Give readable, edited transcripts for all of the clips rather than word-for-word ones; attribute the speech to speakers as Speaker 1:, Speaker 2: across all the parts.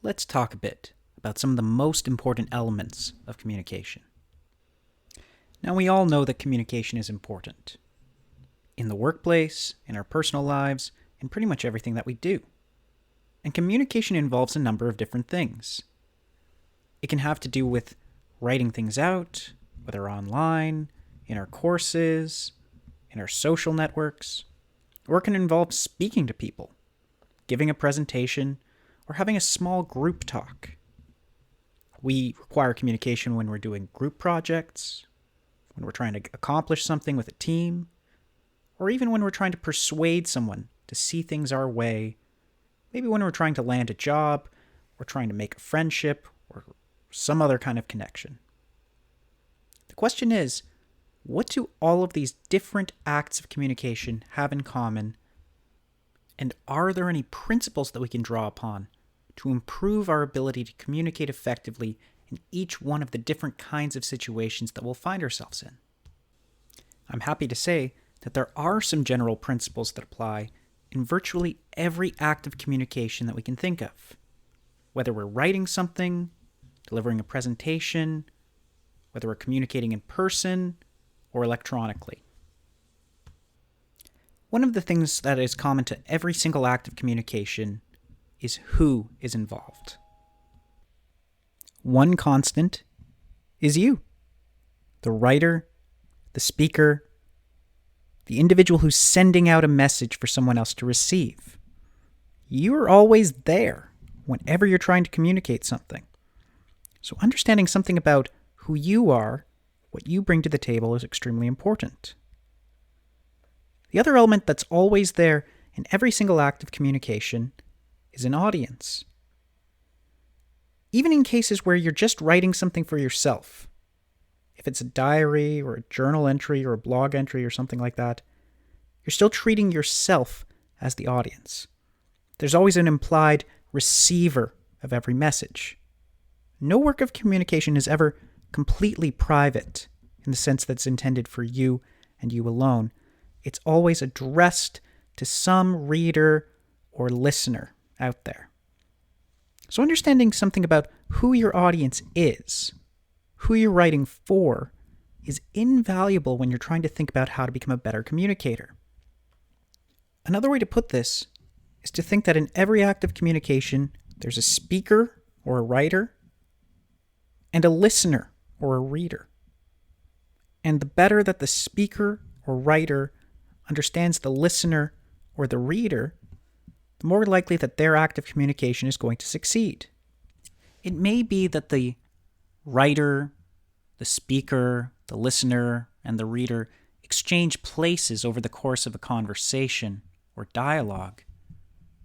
Speaker 1: let's talk a bit about some of the most important elements of communication. Now, we all know that communication is important in the workplace, in our personal lives, in pretty much everything that we do. And communication involves a number of different things. It can have to do with writing things out, whether online, in our courses, in our social networks, or it can involve speaking to people, giving a presentation, or having a small group talk. We require communication when we're doing group projects, when we're trying to accomplish something with a team, or even when we're trying to persuade someone to see things our way, maybe when we're trying to land a job, or trying to make a friendship, or some other kind of connection. The question is, what do all of these different acts of communication have in common? And are there any principles that we can draw upon to improve our ability to communicate effectively in each one of the different kinds of situations that we'll find ourselves in? I'm happy to say that there are some general principles that apply in virtually every act of communication that we can think of. Whether we're writing something, delivering a presentation, whether we're communicating in person or electronically. One of the things that is common to every single act of communication is who is involved. One constant is you, the writer, the speaker, the individual who's sending out a message for someone else to receive. You're always there whenever you're trying to communicate something. So understanding something about who you are, what you bring to the table, is extremely important. The other element that's always there in every single act of communication is an audience. Even in cases where you're just writing something for yourself, if it's a diary or a journal entry or a blog entry or something like that, you're still treating yourself as the audience. There's always an implied receiver of every message. No work of communication is ever completely private in the sense that's intended for you and you alone. It's always addressed to some reader or listener out there. So understanding something about who your audience is, who you're writing for, is invaluable when you're trying to think about how to become a better communicator. Another way to put this is to think that in every act of communication, there's a speaker or a writer and a listener or a reader. And the better that the speaker or writer understands the listener or the reader, the more likely that their act of communication is going to succeed. It may be that the writer, the speaker, the listener, and the reader exchange places over the course of a conversation or dialogue,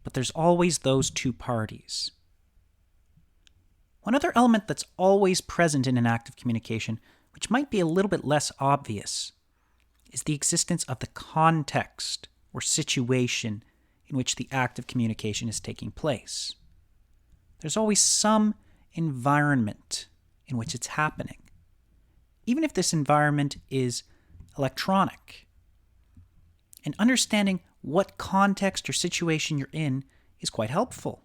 Speaker 1: but there's always those two parties. One other element that's always present in an act of communication, which might be a little bit less obvious, is the existence of the context or situation in which the act of communication is taking place. There's always some environment in which it's happening, even if this environment is electronic. And understanding what context or situation you're in is quite helpful.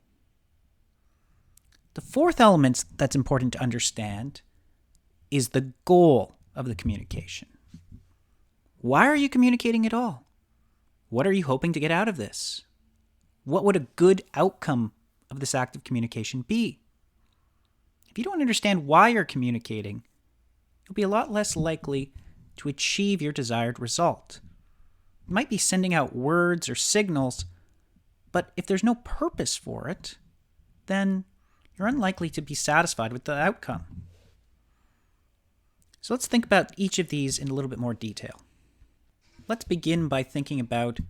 Speaker 1: The fourth element that's important to understand is the goal of the communication. Why are you communicating at all? What are you hoping to get out of this? What would a good outcome of this act of communication be? If you don't understand why you're communicating, you'll be a lot less likely to achieve your desired result. You might be sending out words or signals, but if there's no purpose for it, then you're unlikely to be satisfied with the outcome. So let's think about each of these in a little bit more detail. Let's begin by thinking about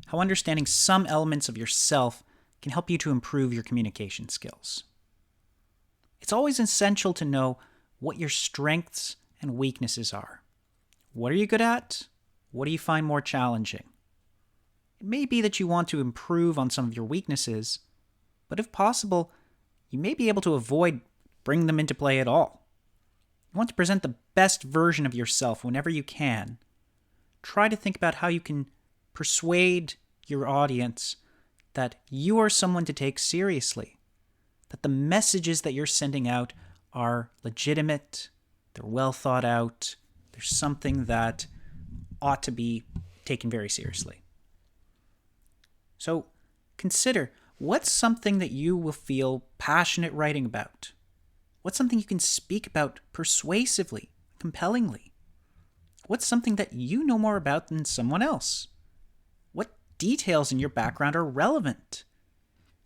Speaker 1: how understanding some elements of yourself can help you to improve your communication skills. It's always essential to know what your strengths and weaknesses are. What are you good at? What do you find more challenging? It may be that you want to improve on some of your weaknesses, but if possible, you may be able to avoid bringing them into play at all. You want to present the best version of yourself whenever you can. Try to think about how you can persuade your audience that you are someone to take seriously, that the messages that you're sending out are legitimate, they're well thought out, there's something that ought to be taken very seriously. So consider, what's something that you will feel passionate writing about? What's something you can speak about persuasively, compellingly? What's something that you know more about than someone else? What details in your background are relevant?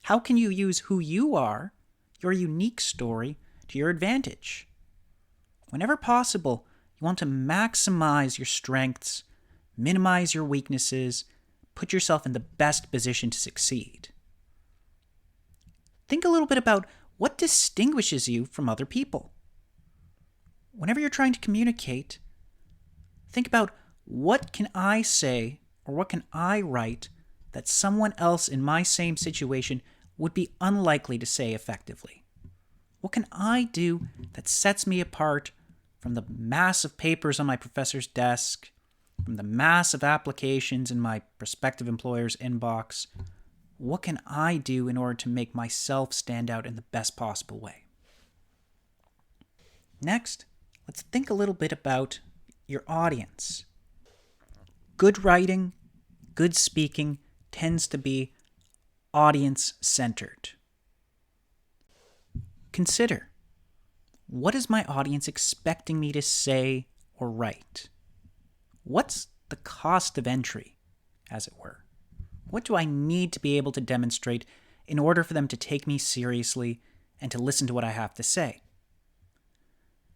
Speaker 1: How can you use who you are, your unique story, to your advantage? Whenever possible, you want to maximize your strengths, minimize your weaknesses, put yourself in the best position to succeed. Think a little bit about what distinguishes you from other people. Whenever you're trying to communicate, think about, what can I say or what can I write that someone else in my same situation would be unlikely to say effectively? What can I do that sets me apart from the mass of papers on my professor's desk, from the mass of applications in my prospective employer's inbox? What can I do in order to make myself stand out in the best possible way? Next, let's think a little bit about your audience. Good writing, good speaking tends to be audience-centered. Consider, what is my audience expecting me to say or write? What's the cost of entry, as it were? What do I need to be able to demonstrate in order for them to take me seriously and to listen to what I have to say?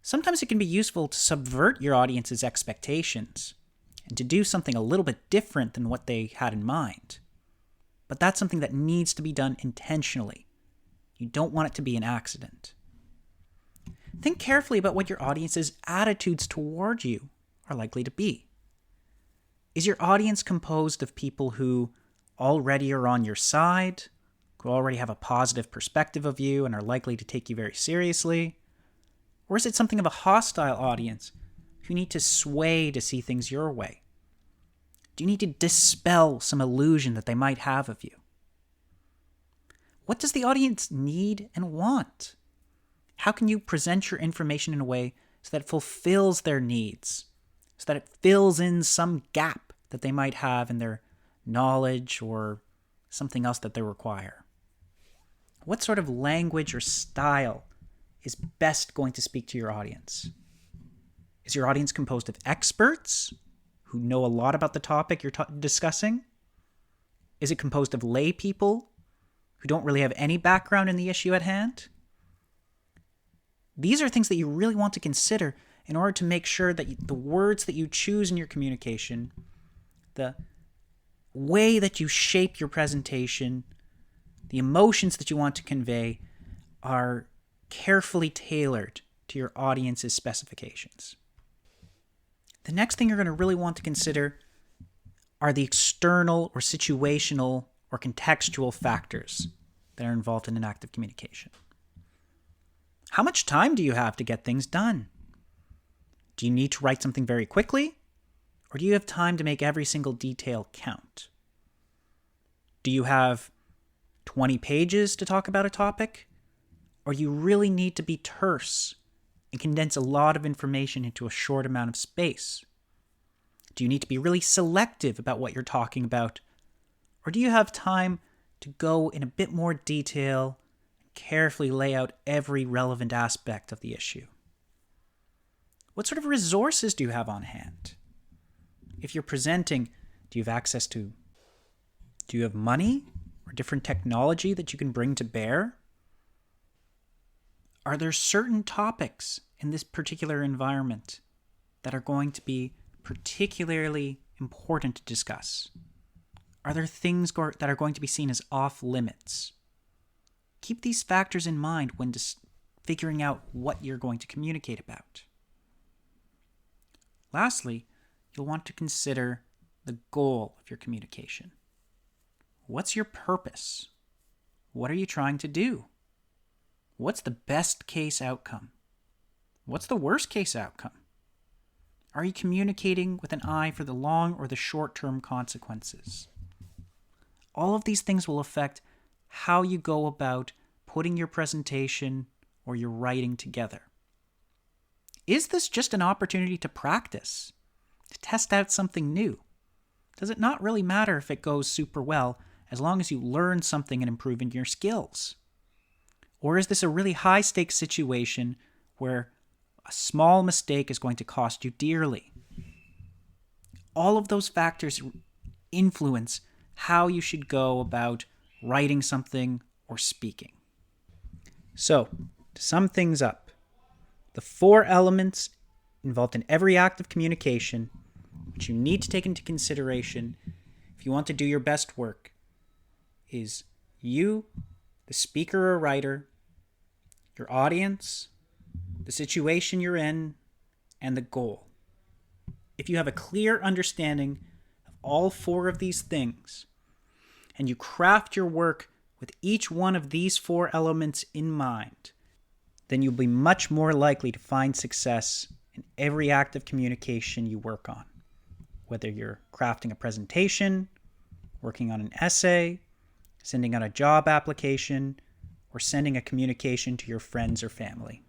Speaker 1: Sometimes it can be useful to subvert your audience's expectations and to do something a little bit different than what they had in mind. But that's something that needs to be done intentionally. You don't want it to be an accident. Think carefully about what your audience's attitudes toward you are likely to be. Is your audience composed of people who already are on your side, who already have a positive perspective of you and are likely to take you very seriously? Or is it something of a hostile audience who need to sway to see things your way? Do you need to dispel some illusion that they might have of you? What does the audience need and want? How can you present your information in a way so that it fulfills their needs, so that it fills in some gap that they might have in their knowledge or something else that they require? What sort of language or style is best going to speak to your audience? Is your audience composed of experts who know a lot about the topic you're discussing? Is it composed of lay people who don't really have any background in the issue at hand? These are things that you really want to consider in order to make sure that the words that you choose in your communication, the way that you shape your presentation, the emotions that you want to convey are carefully tailored to your audience's specifications. The next thing you're going to really want to consider are the external or situational or contextual factors that are involved in an act of communication. How much time do you have to get things done? Do you need to write something very quickly? Or do you have time to make every single detail count? Do you have 20 pages to talk about a topic? Or you really need to be terse and condense a lot of information into a short amount of space? Do you need to be really selective about what you're talking about? Or do you have time to go in a bit more detail and carefully lay out every relevant aspect of the issue? What sort of resources do you have on hand? If you're presenting, do you have access to? Do you have money or different technology that you can bring to bear? Are there certain topics in this particular environment that are going to be particularly important to discuss? Are there things that are going to be seen as off limits? Keep these factors in mind when figuring out what you're going to communicate about. Lastly, you'll want to consider the goal of your communication. What's your purpose? What are you trying to do? What's the best case outcome? What's the worst case outcome? Are you communicating with an eye for the long or the short-term consequences? All of these things will affect how you go about putting your presentation or your writing together? Is this just an opportunity to practice, to test out something new? Does it not really matter if it goes super well as long as you learn something and improve in your skills? Or is this a really high-stakes situation where a small mistake is going to cost you dearly? All of those factors influence how you should go about writing something or speaking. So, to sum things up, the 4 elements involved in every act of communication, which you need to take into consideration if you want to do your best work, is you, the speaker or writer, your audience, the situation you're in, and the goal. If you have a clear understanding of all 4 of these things, and you craft your work with each one of these 4 elements in mind, then you'll be much more likely to find success in every act of communication you work on. Whether you're crafting a presentation, working on an essay, sending out a job application, or sending a communication to your friends or family.